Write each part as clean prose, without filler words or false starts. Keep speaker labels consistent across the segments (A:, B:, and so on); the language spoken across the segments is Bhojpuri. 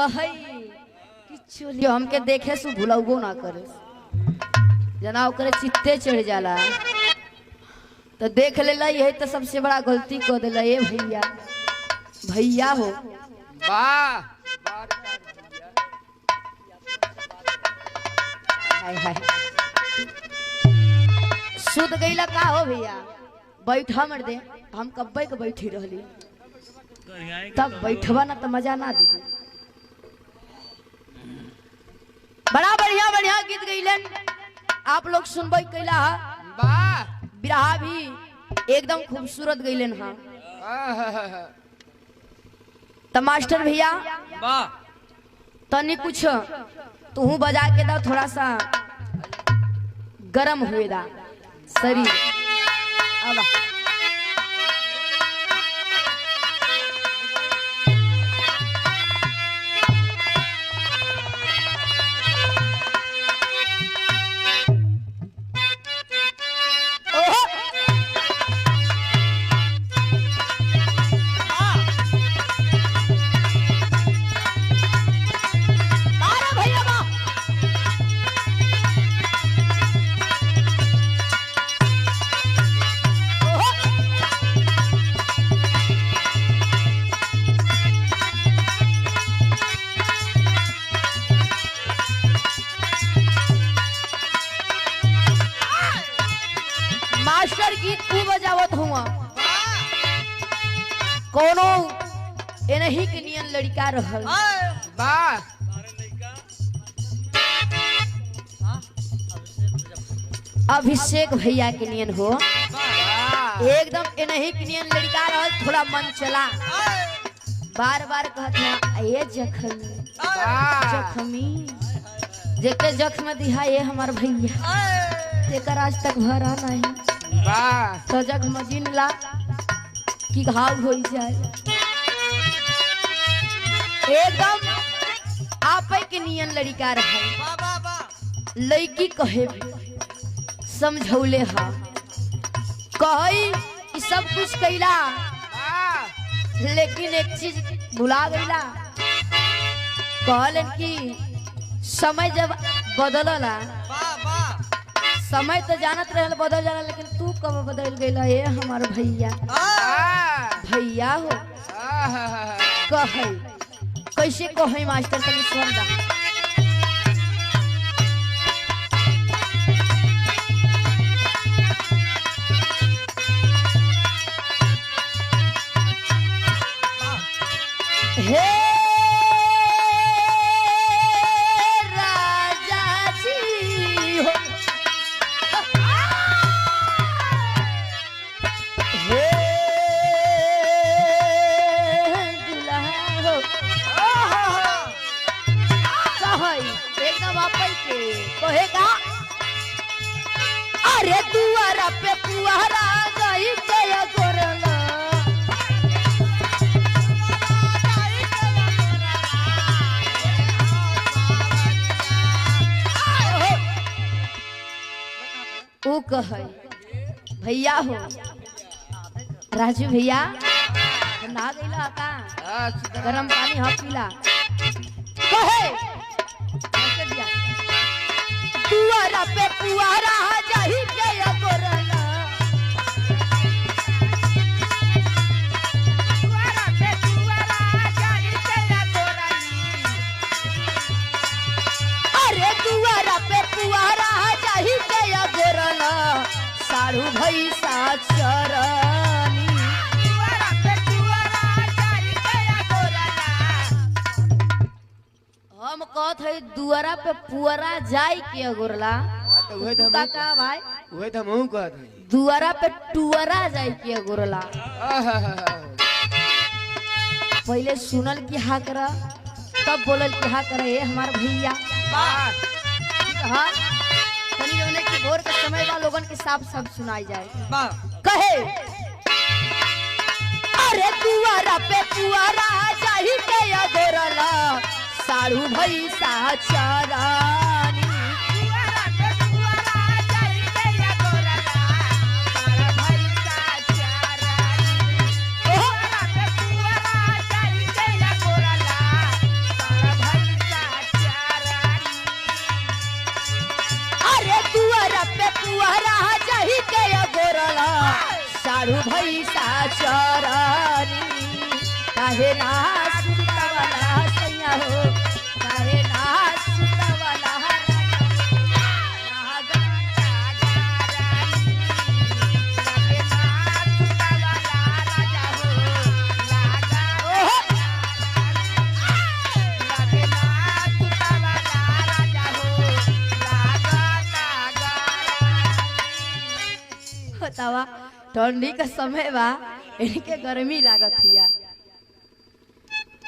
A: कहे कि चलिए हमके देखे सु भुलाऊगो ना करे जना ओकरे चित्ते चढ़ जाला तो देख लेला यही तो सबसे बड़ा गलती कर देला ये भैया भैया हो
B: वाह
A: हाय हाय सुध गईला का हो भैया बैठा मर दे हम कब्बे के बैठी रहली तब बैठवा ना तो मजा ना दी बड़ा बढ़िया बढ़िया गीत गईलन आप लोग सुनबे कैला
B: वाह
A: बिरहा भी एकदम खूबसूरत गईलन हाँ तो मास्टर भैया
B: वाह
A: तनी कुछ तू बजा के दा थोड़ा सा गरम हुए दा शरीर अब मास्टर गीत तू बजावत हुआ कोनो एनही के नियन लड़का रहल
B: वाह
A: अभिषेक भैया के नियन हो
B: वाह
A: एकदम एनही के नियन लड़का रहल थोड़ा मन चला बार बार कहते ये जखमी
B: वाह
A: जखमी जेके जख्म दिहा ये हमार भैया तेकर आज तक भरा नहीं
B: वाह
A: तो जग मजीन ला कि घाव हो जाए एकदम आप के नियन लड़का रहे लड़की कहे समझौले हा कहे कि सब कुछ कैला लेकिन एक चीज भुला गईला कहलन कि समय जब बदलला समय तो जानत रहल बदल जाला लेकिन तू कब बदल गईला ये हमार भैया भैया हो कहे कैसे कहे मास्टर तनी सुन दा हे राजा जी हो हे दुल्हा हो कहे एकदम आपै के कहेगा अरे दुआरा पे पुआरा गई के गोरला वो कहे भैया हो राजू भैया ना गईला का गरम पानी हाँ पीला कहे ऐसे दिया दुआरा पे पुआरा जाही के गोरला दुआरा पे पुआरा जाही के गोरली अरे दुआरा पे पुआरा जाही के गोरला सारू भैसा चरनी दुआरा पे पुआरा जाही के गोरला हम कहत है दुआरा पे पुआरा जाई के गोरला
B: तो वही तो
A: का भाई
B: वही तो मुंह कहत है
A: दुआरा पे टुअरा जाई के गोरला पहले सुनल की हा करा तब बोलल की हा करे हमार भैया हाँ तनी जोने की भोर के समय बा लोगन के साफ साफ सुनाई जाए कहे अरे दुआरा पे पुआरा जाही के गोरला सारू भैसा चरानी दुआरा पे पुआरा जाही के गोरला सारू भैसा चरानी दुआरा पे पुआरा जाही के गोरला सारू साढ़ू भैसा चरनी काहे ना सुतवला सैया हो काहे ना सुतवला बतावा ठंडी का समय बा इनके गर्मी लागत हिया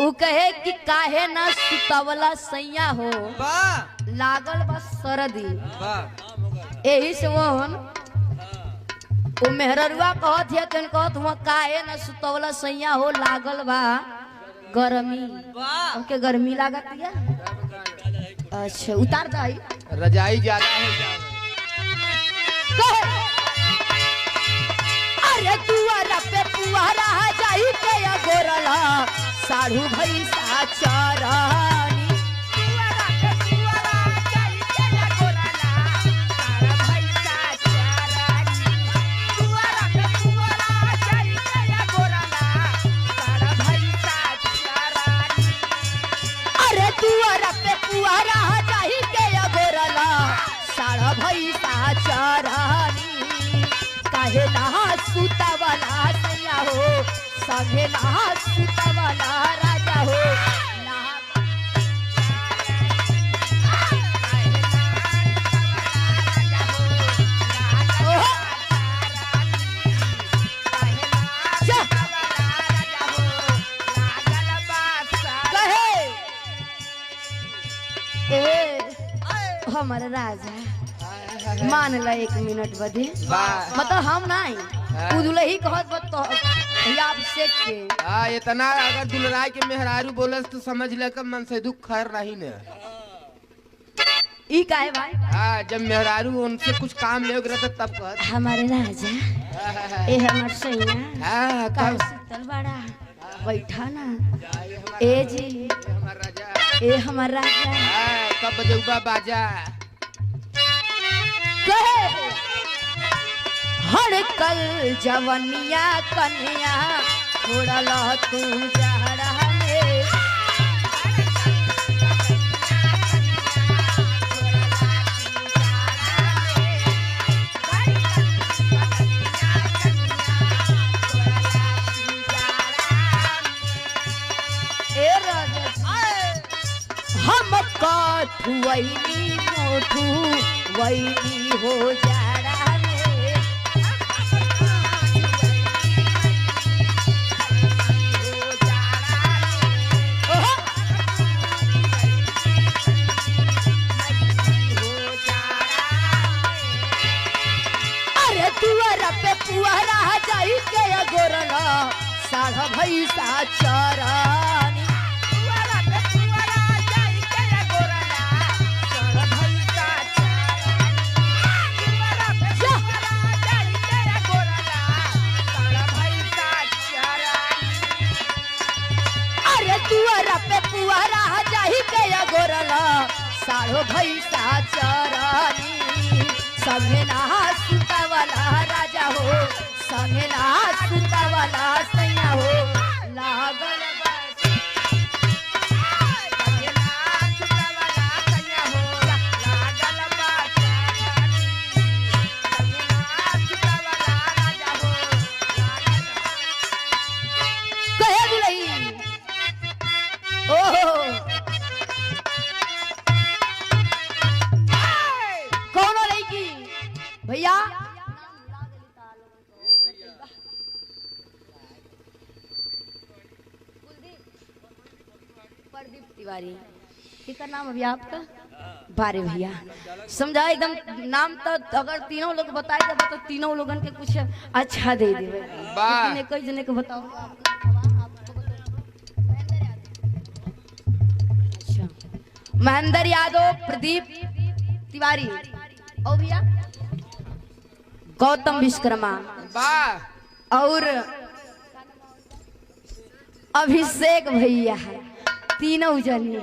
A: उ कहे कि काहे ना सुतवला सैया हो लागल बा सरदी एही से वहन उ मेहररुआ कहत है तन कहत हुआ काहे ना सुतवला सैया हो लागल बा गर्मी ओके गर्मी लागत हिया अच्छा उतार दाई
B: रजाई ज्यादा हो जाए
A: अरे तुअरा पे पुआरा जाई के गोरला साढ़ू भैसा चरनी तुअरा पे पुआरा जाई के गोरला साढ़ू भैसा चरनी तुअरा पे पुआरा जाई के गोरला साढ़ू भैसा चरनी अरे तुअरा पे पुआरा जाई के गोरला साढ़ू भैसा चरनी काहे ना सुतवला सैया हो संगे ना सुतवला राजा हो हमारा राजा मान ला 1 मिनट बदे मतलब हम नहीं उदुलही कहत बत तो आप से के
B: इतना अगर दुलराय के मेहरारू बोलस तो समझ ले कब मन से दुख खैर नहीं न
A: ई काहे भाई
B: जब मेहरारू उनसे कुछ काम ले रहता तब कहत
A: हमारे राजा ए हमर सैया का शीतल बड़ा बैठा ना ए जी
B: हमार राजा
A: ए हमर राजा
B: कब बजौबा बाजा
A: हर कल जवनिया कन्या छोड़ल तू जहरा में हम कठुवैनी मोठू वैनी हो जाड़ा पुआरा जाई के गोरला साढ़ा भैसा चरनी पुआरा पे पुआरा जाई के गोरला साढ़ा भैसा चरनी पुआरा पे पुआरा जाई के गोरला साढ़ा भैसा चरनी अरे पुआरा पे पुआरा जाई के गोरला साढ़ो भैसा चरनी संगे ना सुतवला राजा हो संगे ना सुतवला सैया हो लागल संगे ना सुतवला सैया हो लागल संगे ना सुतवला राजा हो कहे दुलही ओहो भैया प्रदीप तिवारी ठीक है नाम अभी आपका बारे भैया समझा एकदम नाम तो अगर तीनों लोग बताए तो तीनों लोगन के कुछ अच्छा दे देवे कई जने को बताओ अच्छा महेंद्र यादव प्रदीप तिवारी और भैया गौतम विश्वकर्मा और अभिषेक भैया तीनों जने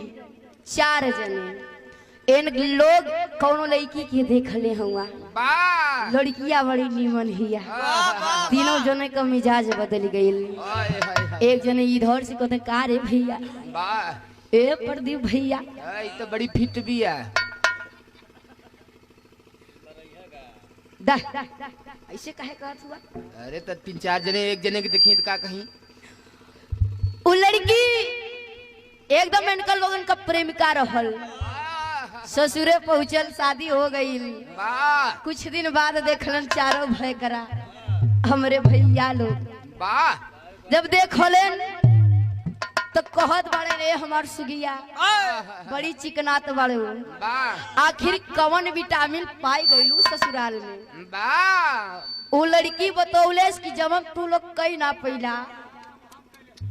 A: 4 जने इन लोग कौनो लड़की के देखले हुआ
B: वाह
A: लड़कियां बड़ी नीमन हिया तीनों जने का मिजाज बदल गई
B: हाय हाय हाय
A: एक जने इधर से कहते का रे भैया
B: वाह
A: ए प्रदीप भैया
B: ये तो बड़ी फिट भी है
A: दा ऐसे काहे कहत हुआ
B: अरे तो 3-4 जने एक जने के देखी तो का कहीं
A: उ लड़की एकदम इनका लोगन का प्रेमिका रहल ससुरे पहुंचल शादी हो गई
B: वाह
A: कुछ दिन बाद देखलन चारों भय करा हमरे भैया लोग
B: वाह
A: जब देखलन तो कहत बाड़े रे हमार सुगिया बड़ी चिकनात बाड़े
B: वाह
A: आखिर कवन विटामिन पाई गईलू ससुराल में
B: वाह
A: वो लड़की बतौलेस कि जब तू लोग कई ना पैला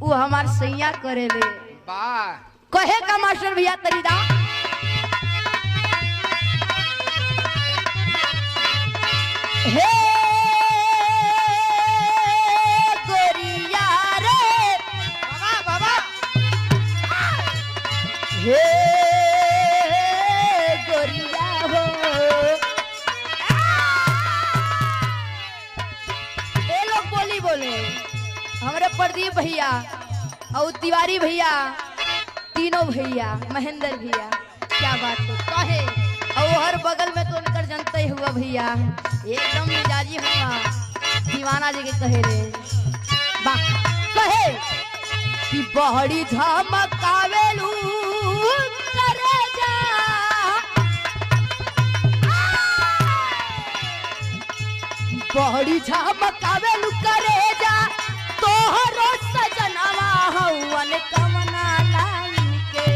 A: वो हमार सैया करेले
B: वाह
A: कहे का मास्टर भैया तरीदा हे गोरिया रे
B: बाबा
A: हे गोरिया हो ये लोग बोली बोले हमारे प्रदीप भैया और तिवारी भैया तीनों भैया महेंद्र भैया क्या बात है कहे और हर बगल में तो उनकर जनता ही हुआ भैया एकदम मिजाजी हुआ दीवाना जी के कहे रे बा कहे कि बहड़ी झमकावेलू करे जा बहड़ी झमकावेलू करे जा तोहरो सजनवा हवन कमना लाइन के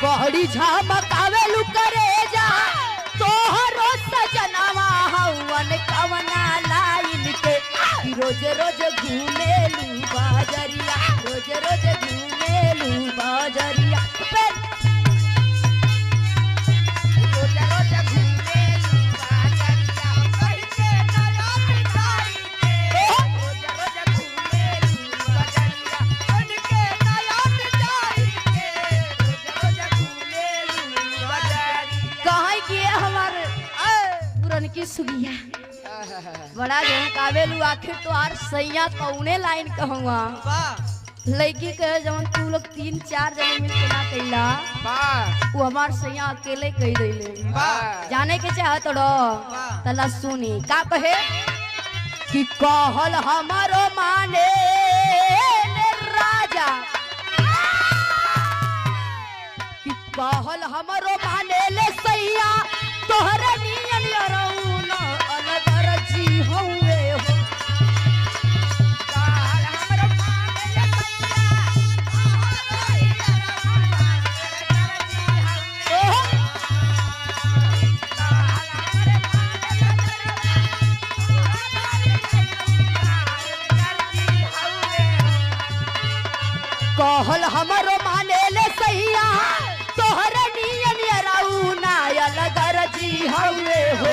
A: बहड़ी झमकावेलू करे जा तोहरो सजनवा हवन कवना लाइन के रोज रोज घूमेलू बाजरिया रोज रोज घूमेलू बाजरिया रोज रोज घूमेलू बाजरिया कहीं के नया मिठाई के रोज रोज घूमेलू बाजरिया कहीं के नया मिठाई के रोज रोज घूमेलू बाजरिया कहीं के हमार पुरन की सुगिया बड़ा जन कावेलू आखिर तो आर सैया कौने लाइन कहूँगा लड़की कहे जवन तू लोग 3-4 जने मिल के ना कैला
B: वाह
A: वो हमार सैया अकेले कह दिले
B: वाह
A: जाने के चाहत रो तला सुनी का कहे कि कहल हमारो माने ले राजा कि कहल हमारो माने ले सैया तोहरे नियन यरौना अनदर जी हउए हो कहल हमारो माने ले सैया तोहरे यरौना अनदर जी हउए हो कहल हमारो माने ले सैया तोहरे नियन यरौना अलगर जी हवे हो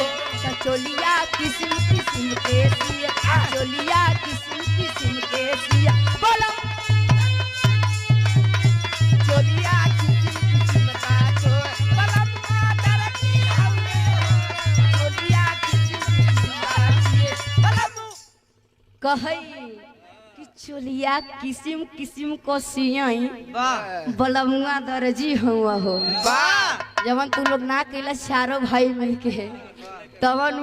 A: चोलिया किस्म किस्म के सिया चोलिया किस्म किस्म के सिया बोलो चोलिया किस्म किस्म का बोलो मातर जी हवे हो चोलिया किस्म किस्म का बोलो कहई कि चोलिया किस्म किस्म को सियाई बलमुआ दर्जी हुआ हो
B: वाह
A: जवन तू लोग ना कैला चारों भाई मिल के तवन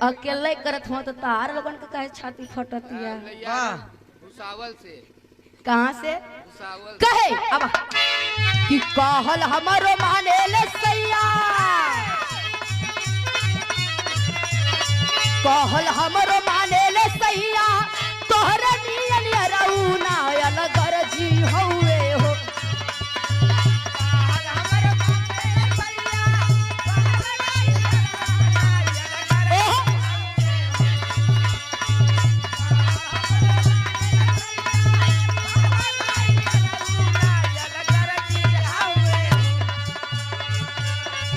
A: अकेले करत हो तो तार लोगन का कहे छाती फटतिया
B: भुसावल से
A: कहाँ से
B: भुसावल
A: कहे अब कि कहल हमारो माने ले सैया कहल हमारो माने ले सैया तोहरे नियन यरौना अलगर जी हउए हो कहल हमारो माने ले सैया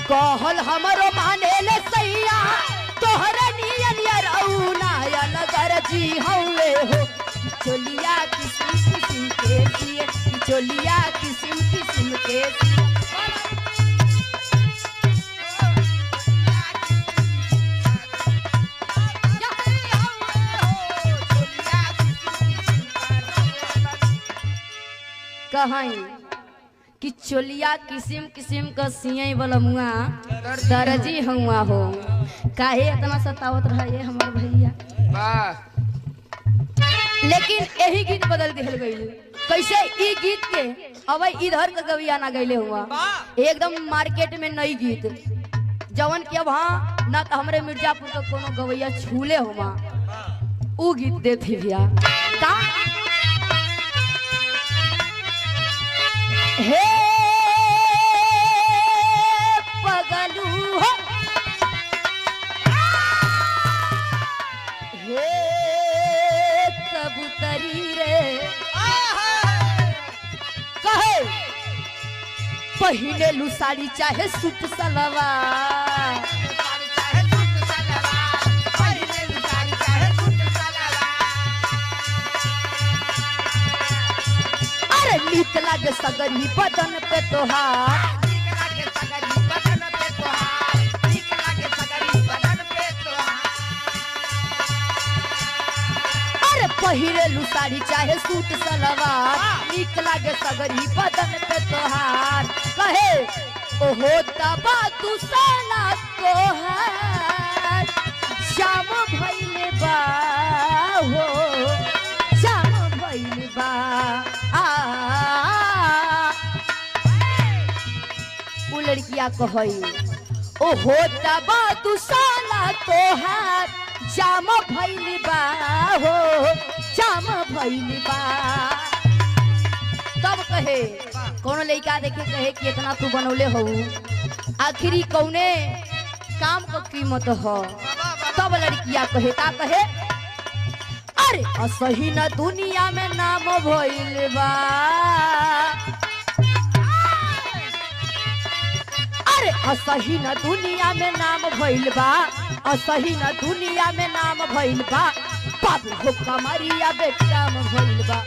A: कहल हमरो माने ले सैया तोहरे नियन यरौना नगर जी हवे हो चोलिया किस्म किस्म के सिए चोलिया किस्म किस्म के कहीं कि चोलिया किस्म किस्म का सिए वाला मुआ दर्जी हुआ हो काहे इतना सतावत रहा ये हमार भैया लेकिन यही गीत बदल दिहल गई कैसे ई गीत के अब इधर का गविया ना गईले हुआ एकदम मार्केट में नई गीत जवन के अब हाँ ना तो हमरे मिर्जापुर का कोनो गवैया छूले हुआ ऊ गीत देती भैया का हे पगलू हो हे कबूतरी रे कहे पहिने लू साड़ी चाहे सूट सलवार नीक लागे सगरी बदन पे तोहार अरे पहिरेलू साड़ी चाहे सूट सलवार नीक लागे सगरी बदन पे तोहार कहे ओहो तबा तू साला तोहार शाम भइले बा हो शाम भइले बा लड़किया कहई ओ होता बा तू साला तोहार जाम भइल बा हो जाम भइल बा तब कहे कौन लड़का देखे कहे कि इतना तू बनौले हो आखिरी कौने काम का कीमत हो तब लड़किया कहे का कहे अरे असही न दुनिया में नाम भइल बा अरे असही न दुनिया में नाम भइल बा असही न दुनिया में नाम भइल बा बाबू हो कमरिया बेटा में भइल बा